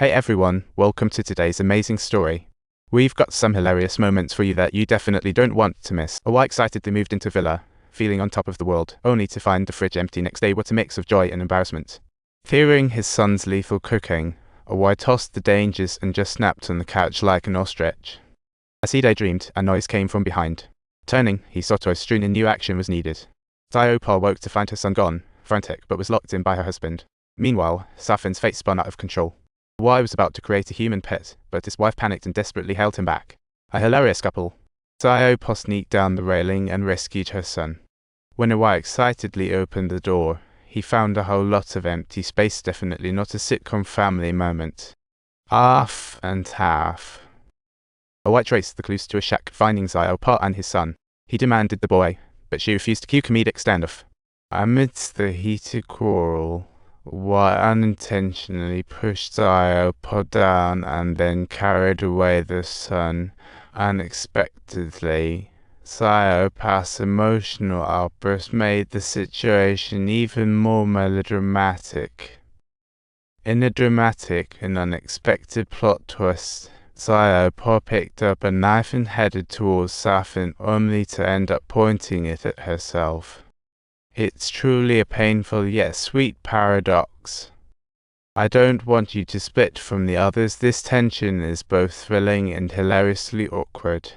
Hey everyone, welcome to today's amazing story. We've got some hilarious moments for you that you definitely don't want to miss. Owa excitedly moved into villa, feeling on top of the world, only to find the fridge empty next day. What a mix of joy and embarrassment. Fearing his son's lethal cooking, Owa tossed the dangers and just snapped on the couch like an ostrich. As he daydreamed, a noise came from behind. Turning, he saw Toy-Strewn and knew action was needed. Xiaopa woke to find her son gone, frantic, but was locked in by her husband. Meanwhile, Safin's fate spun out of control. Owa was about to create a human pet, but his wife panicked and desperately held him back. A hilarious couple. Xiaopa sneaked down the railing and rescued her son. When Owa excitedly opened the door, he found a whole lot of empty space. Definitely not a sitcom family moment. Half and half. Owa traced the clues to a shack, finding Xiaopa and his son. He demanded the boy, but she refused. Cue comedic standoff. Amidst the heated quarrel, Owa unintentionally pushed Xiaopa down and then carried away the son unexpectedly. Xiaopa's emotional outburst made the situation even more melodramatic. In a dramatic and unexpected plot twist, Xiaopa picked up a knife and headed towards Safin, only to end up pointing it at herself. It's truly a painful yet sweet paradox. I don't want you to split from the others. This tension is both thrilling and hilariously awkward.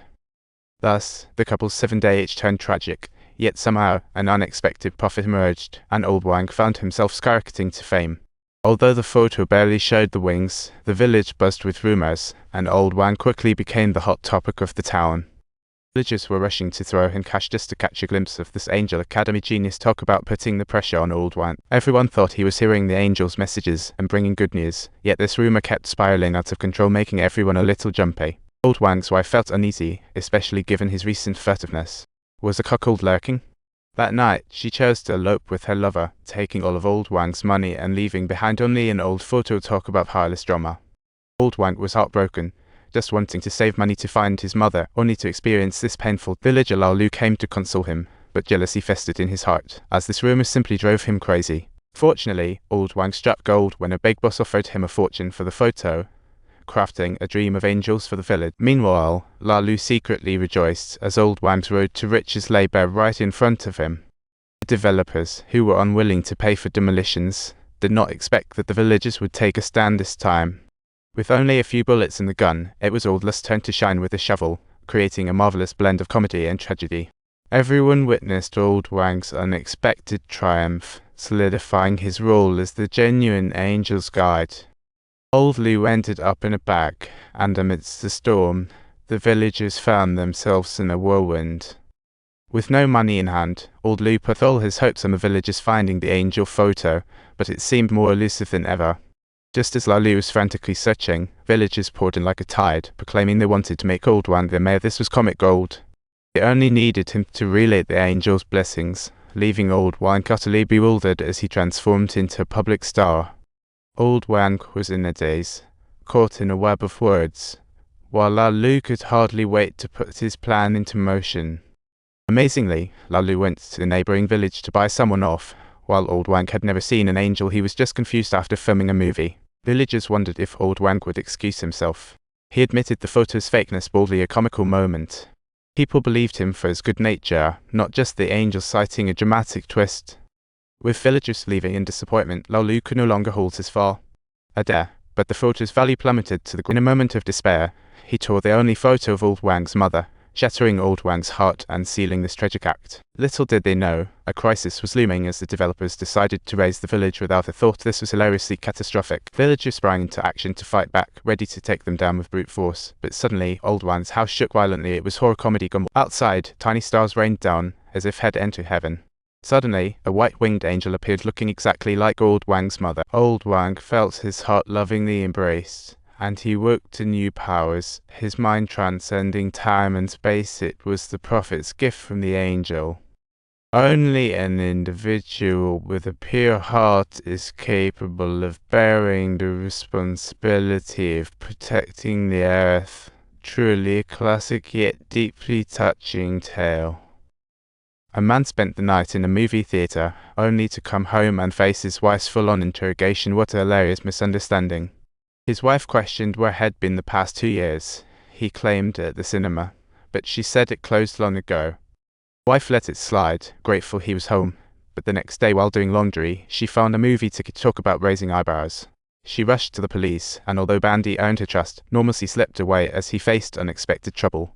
Thus, the couple's 7-day itch turned tragic, yet somehow an unexpected profit emerged, and Old Wang found himself skyrocketing to fame. Although the photo barely showed the wings, the village buzzed with rumors, and Old Wang quickly became the hot topic of the town. Villagers were rushing to throw in cash just to catch a glimpse of this Angel Academy genius. Talk about putting the pressure on Old Wang. Everyone thought he was hearing the angel's messages and bringing good news, yet this rumor kept spiraling out of control, making everyone a little jumpy. Old Wang's wife felt uneasy, especially given his recent furtiveness. Was a cuckold lurking? That night, she chose to elope with her lover, taking all of Old Wang's money and leaving behind only an old photo. Talk about heartless drama. Old Wang was heartbroken, just wanting to save money to find his mother, only to experience this painful. Villager Lao Lu came to console him, but jealousy festered in his heart, as this rumor simply drove him crazy. Fortunately, Old Wang struck gold when a big boss offered him a fortune for the photo, crafting a dream of angels for the village. Meanwhile, Lao Lu secretly rejoiced as Old Wang's road to riches lay bare right in front of him. The developers, who were unwilling to pay for demolitions, did not expect that the villagers would take a stand this time. With only a few bullets in the gun, it was Old Lust's turn to shine with a shovel, creating a marvelous blend of comedy and tragedy. Everyone witnessed Old Wang's unexpected triumph, solidifying his role as the genuine angel's guide. Old Lu ended up in a bag, and amidst the storm, the villagers found themselves in a whirlwind. With no money in hand, Old Lu put all his hopes on the villagers finding the angel photo, but it seemed more elusive than ever. Just as Lao Lu was frantically searching, villagers poured in like a tide, proclaiming they wanted to make Old Wang their mayor. This was comic gold. They only needed him to relay the angel's blessings, leaving Old Wang utterly bewildered as he transformed into a public star. Old Wang was in a daze, caught in a web of words, while Lao Lu could hardly wait to put his plan into motion. Amazingly, Lao Lu went to the neighboring village to buy someone off. While Old Wang had never seen an angel, he was just confused after filming a movie. Villagers wondered if Old Wang would excuse himself. He admitted the photo's fakeness, boldly, a comical moment. People believed him for his good nature, not just the angel citing a dramatic twist. With villagers leaving in disappointment, Lao Lu could no longer hold his fall. But the photo's value plummeted to the ground. In a moment of despair, he tore the only photo of Old Wang's mother, shattering Old Wang's heart and sealing this tragic act. Little did they know, a crisis was looming as the developers decided to raze the village without a thought. This was hilariously catastrophic. Villagers sprang into action to fight back, ready to take them down with brute force. But suddenly, Old Wang's house shook violently. It was horror comedy gone. Outside, tiny stars rained down, as if head entered heaven. Suddenly, a white-winged angel appeared looking exactly like Old Wang's mother. Old Wang felt his heart lovingly embraced, and he woke to new powers, his mind transcending time and space. It was the prophet's gift from the angel. Only an individual with a pure heart is capable of bearing the responsibility of protecting the earth. Truly a classic yet deeply touching tale. A man spent the night in a movie theater, only to come home and face his wife's full-on interrogation. What a hilarious misunderstanding. His wife questioned where he'd been the past 2 years. He claimed at the cinema, but she said it closed long ago. Wife let it slide, grateful he was home, but the next day while doing laundry, she found a movie ticket to talk about raising eyebrows. She rushed to the police, and although Bandy earned her trust, normalcy slipped away as he faced unexpected trouble.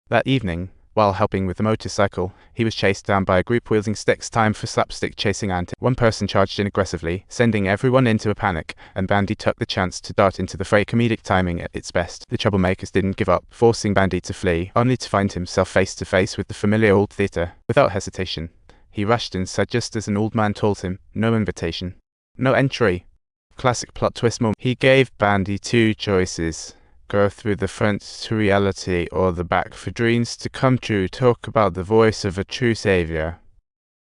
That evening, while helping with the motorcycle, he was chased down by a group wielding sticks. Time for slapstick chasing antics. One person charged in aggressively, sending everyone into a panic, and Bandy took the chance to dart into the fray. Comedic timing at its best. The troublemakers didn't give up, forcing Bandy to flee, only to find himself face to face with the familiar old theater. Without hesitation, he rushed inside just as an old man told him, "No invitation. No entry." Classic plot twist moment. He gave Bandy two choices. Go through the front to reality or the back for dreams to come true. Talk about the voice of a true savior.